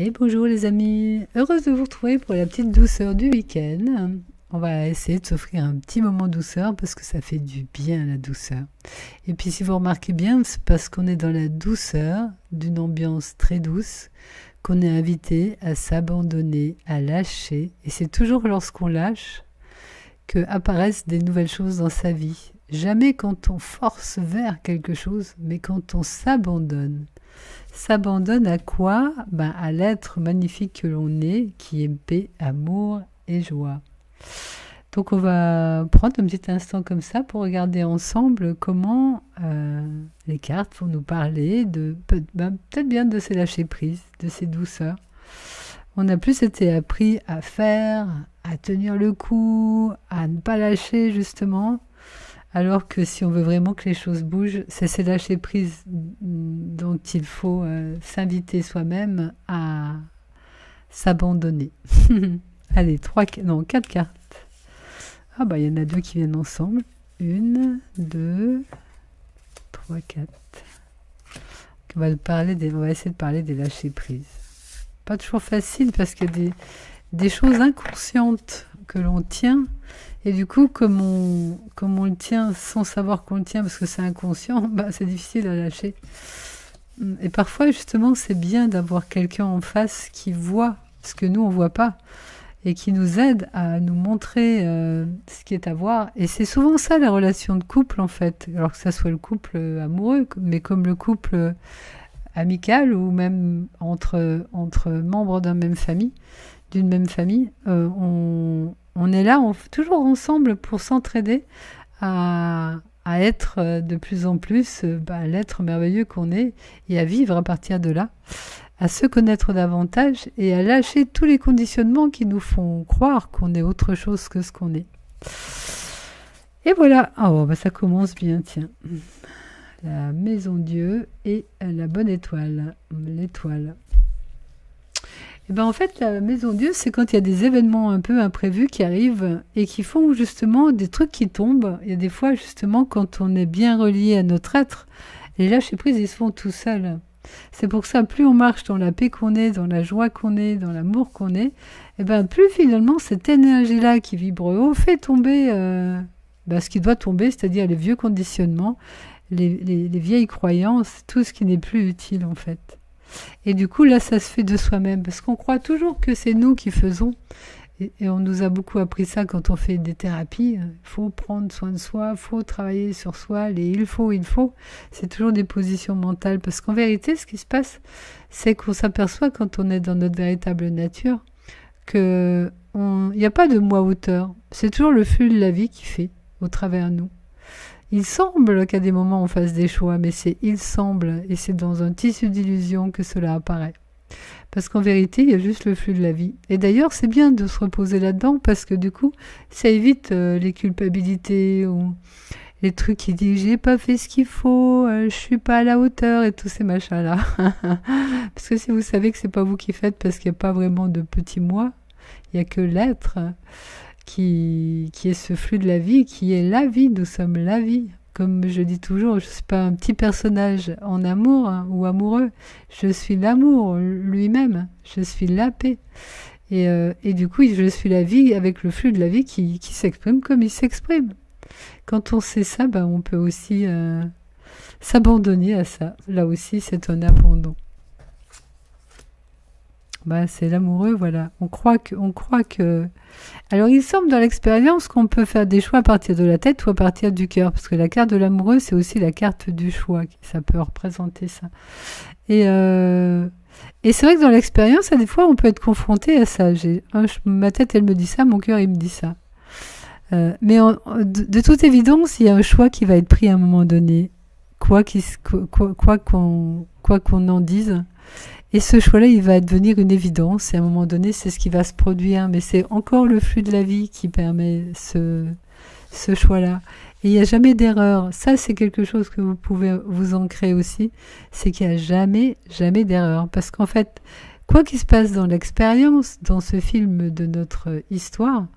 Et bonjour les amis, heureuse de vous retrouver pour la petite douceur du week-end. On va essayer de s'offrir un petit moment de douceur parce que ça fait du bien la douceur. Et puis si vous remarquez bien, c'est parce qu'on est dans la douceur d'une ambiance très douce qu'on est invité à s'abandonner, à lâcher. Et c'est toujours lorsqu'on lâche que apparaissent des nouvelles choses dans sa vie. Jamais quand on force vers quelque chose, mais quand on s'abandonne. S'abandonne à quoi? À l'être magnifique que l'on est, qui est paix, amour et joie. Donc on va prendre un petit instant comme ça pour regarder ensemble comment les cartes vont nous parler de peut-être bien de ces lâcher prise, de ces douceurs. On a plus été appris à faire, à tenir le coup, à ne pas lâcher justement. Alors que si on veut vraiment que les choses bougent, c'est ces lâcher prise dont il faut s'inviter soi-même à s'abandonner. Allez, 4 cartes. Ah il y en a 2 qui viennent ensemble. 1, 2, 3, 4. On va essayer de parler des lâcher prise. Pas toujours facile parce qu'il y a des choses inconscientes que l'on tient. Et du coup, comme on le tient sans savoir qu'on le tient parce que c'est inconscient, c'est difficile à lâcher. Et parfois, justement, c'est bien d'avoir quelqu'un en face qui voit ce que nous, on ne voit pas et qui nous aide à nous montrer ce qui est à voir. Et c'est souvent ça, la relation de couple, en fait. Alors que ça soit le couple amoureux, mais comme le couple amical ou même entre membres d'une même famille, on est là, toujours ensemble pour s'entraider à être de plus en plus l'être merveilleux qu'on est et à vivre à partir de là, à se connaître davantage et à lâcher tous les conditionnements qui nous font croire qu'on est autre chose que ce qu'on est. Et voilà, ça commence bien, tiens. La maison Dieu et la bonne étoile, l'étoile. Et en fait, la maison Dieu, c'est quand il y a des événements un peu imprévus qui arrivent et qui font justement des trucs qui tombent. Il y a des fois, justement, quand on est bien relié à notre être, les lâcher prise, ils se font tout seuls. C'est pour ça, plus on marche dans la paix qu'on est, dans la joie qu'on est, dans l'amour qu'on est, plus finalement, cette énergie-là qui vibre haut fait tomber ce qui doit tomber, c'est-à-dire les vieux conditionnements, les vieilles croyances, tout ce qui n'est plus utile en fait. Et du coup, là, ça se fait de soi-même, parce qu'on croit toujours que c'est nous qui faisons. Et on nous a beaucoup appris ça quand on fait des thérapies. Il faut prendre soin de soi, il faut travailler sur soi, il faut. C'est toujours des positions mentales, parce qu'en vérité, ce qui se passe, c'est qu'on s'aperçoit quand on est dans notre véritable nature qu'il n'y a pas de moi-auteur. C'est toujours le flux de la vie qui fait au travers de nous. Il semble qu'à des moments on fasse des choix, mais c'est il semble, et c'est dans un tissu d'illusion que cela apparaît. Parce qu'en vérité, il y a juste le flux de la vie. Et d'ailleurs, c'est bien de se reposer là-dedans, parce que du coup, ça évite les culpabilités, ou les trucs qui disent « j'ai pas fait ce qu'il faut, je suis pas à la hauteur », et tous ces machins-là. Parce que si vous savez que c'est pas vous qui faites, parce qu'il n'y a pas vraiment de petit moi, il n'y a que l'être, qui est ce flux de la vie, qui est la vie, nous sommes la vie. Comme je dis toujours, je ne suis pas un petit personnage en amour ou amoureux, je suis l'amour lui-même, je suis la paix. Et du coup, je suis la vie avec le flux de la vie qui s'exprime comme il s'exprime. Quand on sait ça, on peut aussi s'abandonner à ça. Là aussi, c'est un abandon. C'est l'amoureux, voilà. On croit que... Alors, il semble dans l'expérience qu'on peut faire des choix à partir de la tête ou à partir du cœur, parce que la carte de l'amoureux, c'est aussi la carte du choix, ça peut représenter ça. Et c'est vrai que dans l'expérience, à des fois, on peut être confronté à ça. Ma tête, elle me dit ça, mon cœur, il me dit ça. Mais de toute évidence, il y a un choix qui va être pris à un moment donné, quoi qu'on en dise. Et ce choix-là, il va devenir une évidence. Et à un moment donné, c'est ce qui va se produire. Mais c'est encore le flux de la vie qui permet ce choix-là. Et il n'y a jamais d'erreur. Ça, c'est quelque chose que vous pouvez vous ancrer aussi. C'est qu'il n'y a jamais d'erreur. Parce qu'en fait, quoi qu'il se passe dans l'expérience, dans ce film de notre histoire,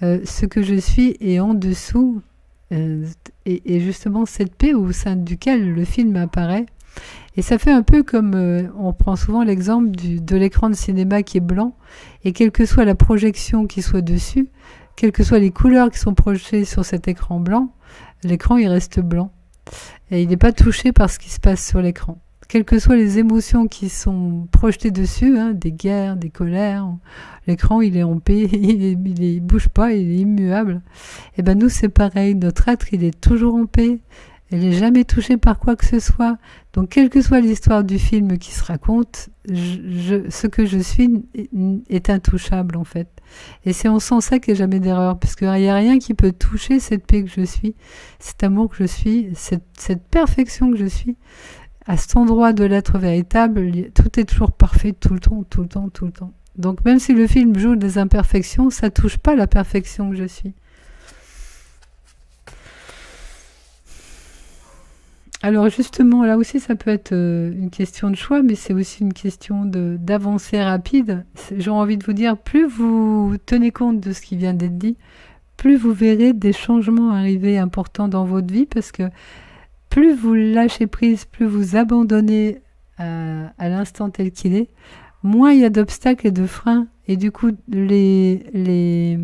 ce que je suis est en dessous. Et justement, cette paix au sein duquel le film apparaît, Et ça fait un peu comme, on prend souvent l'exemple de l'écran de cinéma qui est blanc, et quelle que soit la projection qui soit dessus, quelles que soient les couleurs qui sont projetées sur cet écran blanc, l'écran il reste blanc. Et il n'est pas touché par ce qui se passe sur l'écran. Quelles que soient les émotions qui sont projetées dessus, hein, des guerres, des colères, l'écran il est en paix, il bouge pas, il est immuable. Et ben nous c'est pareil, notre être il est toujours en paix, il n'est jamais touché par quoi que ce soit. Donc quelle que soit l'histoire du film qui se raconte, ce que je suis est intouchable en fait. Et c'est en sens ça qu'il n'y a jamais d'erreur, parce qu'il n'y a rien qui peut toucher cette paix que je suis, cet amour que je suis, cette perfection que je suis. À cet endroit de l'être véritable, tout est toujours parfait tout le temps, tout le temps, tout le temps. Donc même si le film joue des imperfections, ça ne touche pas la perfection que je suis. Alors justement, là aussi, ça peut être une question de choix, mais c'est aussi une question d'avancée rapide. J'ai envie de vous dire, plus vous tenez compte de ce qui vient d'être dit, plus vous verrez des changements arriver importants dans votre vie, parce que plus vous lâchez prise, plus vous abandonnez à l'instant tel qu'il est, moins il y a d'obstacles et de freins. Et du coup, les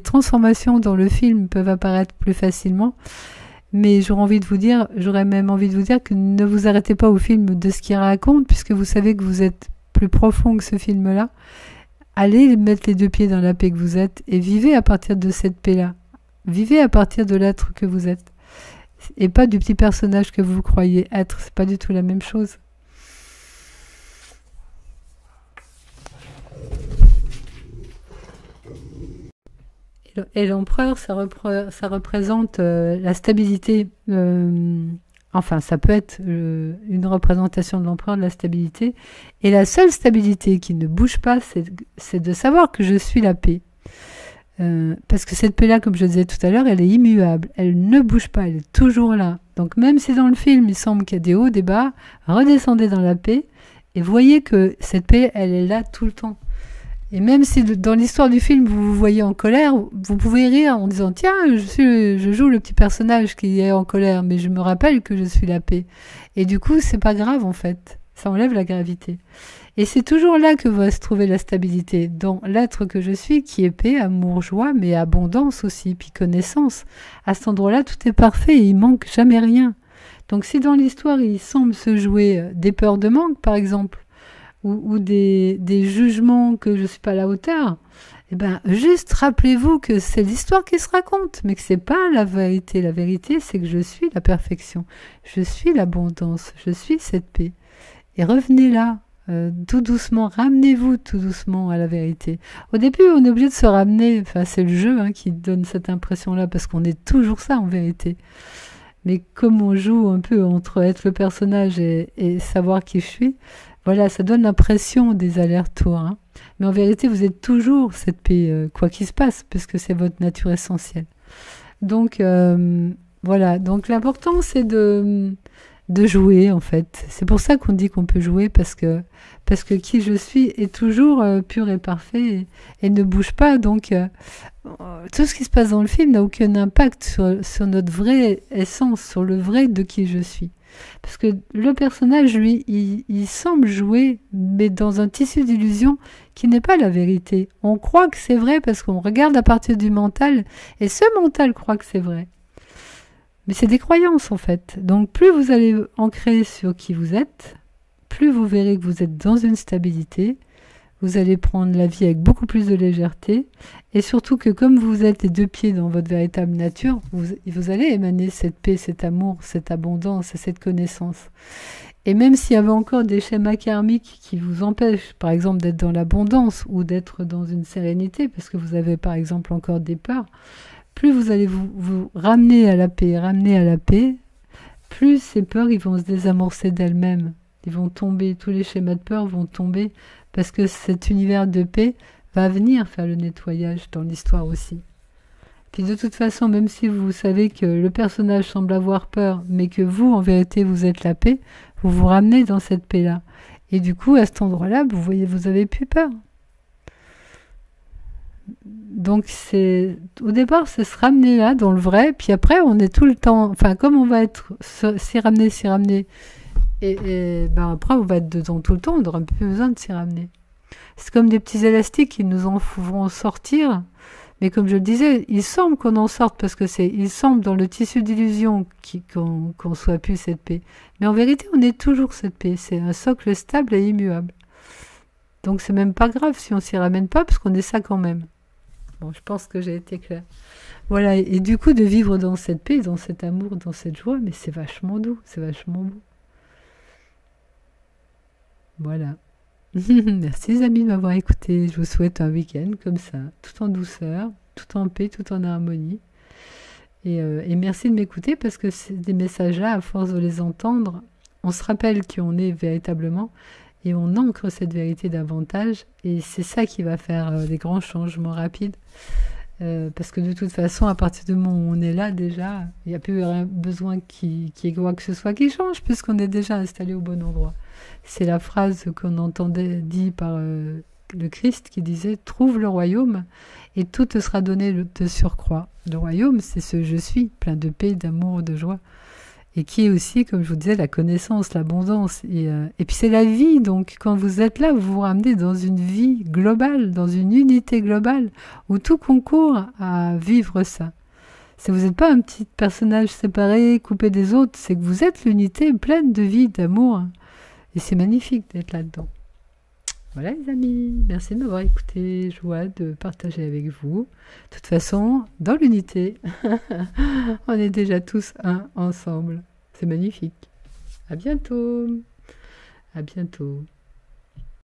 transformations dans le film peuvent apparaître plus facilement. Mais j'aurais même envie de vous dire que ne vous arrêtez pas au film de ce qu'il raconte, puisque vous savez que vous êtes plus profond que ce film-là. Allez mettre les deux pieds dans la paix que vous êtes et vivez à partir de cette paix-là. Vivez à partir de l'être que vous êtes. Et pas du petit personnage que vous croyez être. C'est pas du tout la même chose. Et l'empereur, ça représente la stabilité. Enfin, ça peut être une représentation de l'empereur de la stabilité. Et la seule stabilité qui ne bouge pas, c'est de savoir que je suis la paix. Parce que cette paix-là, comme je disais tout à l'heure, elle est immuable. Elle ne bouge pas, elle est toujours là. Donc même si dans le film, il semble qu'il y a des hauts, des bas, redescendez dans la paix et voyez que cette paix, elle est là tout le temps. Et même si dans l'histoire du film, vous vous voyez en colère, vous pouvez rire en disant « Tiens, je joue le petit personnage qui est en colère, mais je me rappelle que je suis la paix. » Et du coup, c'est pas grave en fait. Ça enlève la gravité. Et c'est toujours là que va se trouver la stabilité, dans l'être que je suis, qui est paix, amour, joie, mais abondance aussi, puis connaissance. À cet endroit-là, tout est parfait et il manque jamais rien. Donc si dans l'histoire, il semble se jouer des peurs de manque, par exemple, ou des jugements que je ne suis pas à la hauteur, eh ben, juste rappelez-vous que c'est l'histoire qui se raconte, mais que c'est pas la vérité. La vérité, c'est que je suis la perfection, je suis l'abondance, je suis cette paix. Et revenez là, tout doucement, ramenez-vous tout doucement à la vérité. Au début, on est obligé de se ramener, enfin c'est le jeu qui donne cette impression-là, parce qu'on est toujours ça en vérité. Mais comme on joue un peu entre être le personnage et savoir qui je suis, voilà, ça donne l'impression des allers-retours. Mais en vérité, vous êtes toujours cette paix, quoi qu'il se passe, parce que c'est votre nature essentielle. Donc, voilà. Donc, l'important, c'est de jouer, en fait. C'est pour ça qu'on dit qu'on peut jouer, parce que qui je suis est toujours pur et parfait et ne bouge pas. Donc, tout ce qui se passe dans le film n'a aucun impact sur notre vraie essence, sur le vrai de qui je suis. Parce que le personnage, lui, il semble jouer, mais dans un tissu d'illusion qui n'est pas la vérité. On croit que c'est vrai parce qu'on regarde à partir du mental, et ce mental croit que c'est vrai. Mais c'est des croyances, en fait. Donc, plus vous allez ancrer sur qui vous êtes, plus vous verrez que vous êtes dans une stabilité, vous allez prendre la vie avec beaucoup plus de légèreté, et surtout que comme vous êtes les deux pieds dans votre véritable nature, vous allez émaner cette paix, cet amour, cette abondance et cette connaissance. Et même s'il y avait encore des schémas karmiques qui vous empêchent, par exemple, d'être dans l'abondance ou d'être dans une sérénité, parce que vous avez par exemple encore des peurs, plus vous allez vous ramener à la paix, plus ces peurs ils vont se désamorcer d'elles-mêmes. Ils vont tomber, tous les schémas de peur vont tomber, parce que cet univers de paix va venir faire le nettoyage dans l'histoire aussi. Puis de toute façon, même si vous savez que le personnage semble avoir peur, mais que vous, en vérité, vous êtes la paix, vous vous ramenez dans cette paix-là. Et du coup, à cet endroit-là, vous voyez, vous avez plus peur. Donc, au départ, c'est se ramener là, dans le vrai, puis après, on est tout le temps, enfin, comme on va être s'y ramener, Ben après, on va être dedans tout le temps, on n'aura plus besoin de s'y ramener. C'est comme des petits élastiques qui nous en feront sortir. Mais comme je le disais, il semble qu'on en sorte parce que il semble dans le tissu d'illusion qu'on soit plus cette paix. Mais en vérité, on est toujours cette paix. C'est un socle stable et immuable. Donc c'est même pas grave si on s'y ramène pas parce qu'on est ça quand même. Bon, je pense que j'ai été claire. Voilà, et du coup de vivre dans cette paix, dans cet amour, dans cette joie, mais c'est vachement doux, c'est vachement beau. Voilà. Merci les amis de m'avoir écouté. Je vous souhaite un week-end comme ça, tout en douceur, tout en paix, tout en harmonie. Et merci de m'écouter parce que des messages-là, à force de les entendre, on se rappelle qui on est véritablement et on ancre cette vérité davantage. Et c'est ça qui va faire des grands changements rapides. Parce que de toute façon, à partir du moment où on est là déjà, il n'y a plus besoin qu'il y ait quoi que ce soit qui change puisqu'on est déjà installé au bon endroit. C'est la phrase qu'on entendait dit par le Christ qui disait « Trouve le royaume et tout te sera donné de surcroît ». Le royaume, c'est ce « je suis », plein de paix, d'amour, de joie. Et qui est aussi, comme je vous disais, la connaissance, l'abondance. Et puis c'est la vie, donc quand vous êtes là, vous vous ramenez dans une vie globale, dans une unité globale, où tout concourt à vivre ça. Vous n'êtes pas un petit personnage séparé, coupé des autres, c'est que vous êtes l'unité pleine de vie, d'amour. Et c'est magnifique d'être là-dedans. Voilà les amis, merci de m'avoir écouté, joie de partager avec vous. De toute façon, dans l'unité, on est déjà tous un ensemble. C'est magnifique. À bientôt. À bientôt.